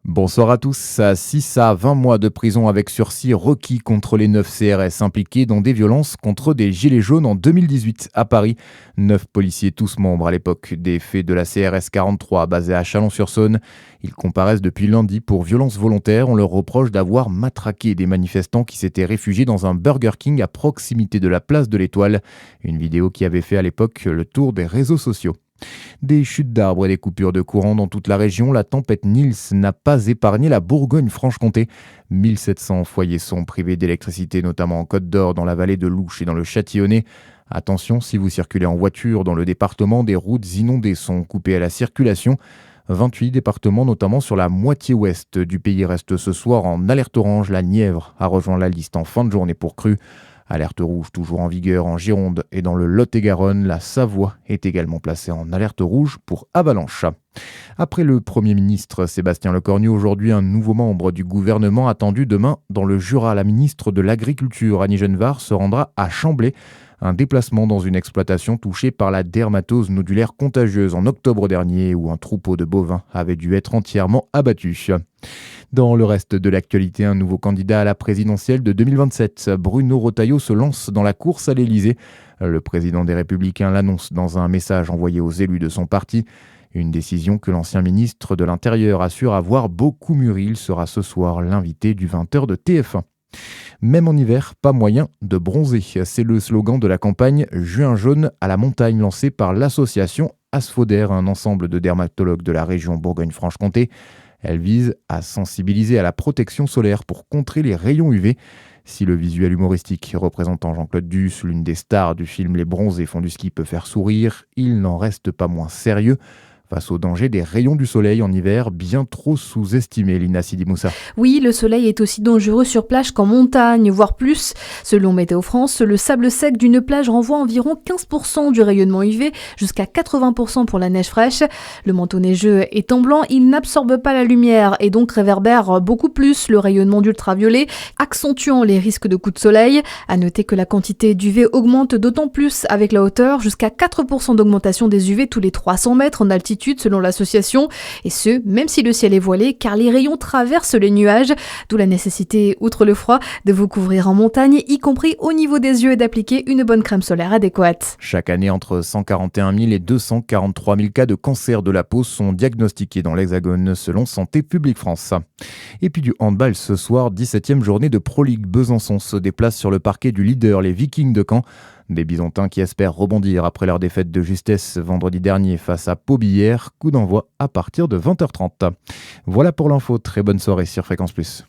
Bonsoir à tous. 6 à 20 mois de prison avec sursis requis contre les 9 CRS impliqués dans des violences contre des gilets jaunes en 2018 à Paris. 9 policiers, tous membres à l'époque des faits de la CRS 43 basée à Chalon-sur-Saône. Ils comparaissent depuis lundi pour violences volontaires. On leur reproche d'avoir matraqué des manifestants qui s'étaient réfugiés dans un Burger King à proximité de la place de l'Étoile. Une vidéo qui avait fait à l'époque le tour des réseaux sociaux. Des chutes d'arbres et des coupures de courant dans toute la région, la tempête Nils n'a pas épargné la Bourgogne-Franche-Comté. 1700 foyers sont privés d'électricité, notamment en Côte d'Or, dans la vallée de l'Ouche et dans le Châtillonnais. Attention, si vous circulez en voiture dans le département, des routes inondées sont coupées à la circulation. 28 départements, notamment sur la moitié ouest du pays, restent ce soir en alerte orange. La Nièvre a rejoint la liste en fin de journée pour crue. Alerte rouge toujours en vigueur en Gironde et dans le Lot-et-Garonne. La Savoie est également placée en alerte rouge pour avalanche. Après le Premier ministre Sébastien Lecornu, aujourd'hui un nouveau membre du gouvernement attendu demain dans le Jura. La ministre de l'Agriculture, Annie Genevard, se rendra à Chamblay. Un déplacement dans une exploitation touchée par la dermatose nodulaire contagieuse en octobre dernier où un troupeau de bovins avait dû être entièrement abattu. Dans le reste de l'actualité, un nouveau candidat à la présidentielle de 2027, Bruno Retailleau, se lance dans la course à l'Élysée. Le président des Républicains l'annonce dans un message envoyé aux élus de son parti. Une décision que l'ancien ministre de l'Intérieur assure avoir beaucoup mûri. Il sera ce soir l'invité du 20h de TF1. Même en hiver, pas moyen de bronzer. C'est le slogan de la campagne Juin jaune à la montagne lancée par l'association Asphoder, un ensemble de dermatologues de la région Bourgogne-Franche-Comté. Elle vise à sensibiliser à la protection solaire pour contrer les rayons UV. Si le visuel humoristique représentant Jean-Claude Duss, l'une des stars du film Les Bronzés font du ski, peut faire sourire, il n'en reste pas moins sérieux face au danger des rayons du soleil en hiver, bien trop sous-estimés, Lina Sidi Moussa. Oui, le soleil est aussi dangereux sur plage qu'en montagne, voire plus. Selon Météo France, le sable sec d'une plage renvoie environ 15% du rayonnement UV, jusqu'à 80% pour la neige fraîche. Le manteau neigeux étant blanc, il n'absorbe pas la lumière et donc réverbère beaucoup plus le rayonnement d'ultraviolet, accentuant les risques de coups de soleil. À noter que la quantité d'UV augmente d'autant plus avec la hauteur, jusqu'à 4% d'augmentation des UV tous les 300 mètres en altitude selon l'association, et ce, même si le ciel est voilé, car les rayons traversent les nuages, d'où la nécessité, outre le froid, de vous couvrir en montagne, y compris au niveau des yeux et d'appliquer une bonne crème solaire adéquate. Chaque année, entre 141 000 et 243 000 cas de cancer de la peau sont diagnostiqués dans l'Hexagone, selon Santé publique France. Et puis du handball ce soir, 17e journée de Pro League. Besançon se déplace sur le parquet du leader, les Vikings de Caen. Des Byzantins qui espèrent rebondir après leur défaite de justesse vendredi dernier face à Pau-Billère. Coup d'envoi à partir de 20h30. Voilà pour l'info. Très bonne soirée sur Fréquence Plus.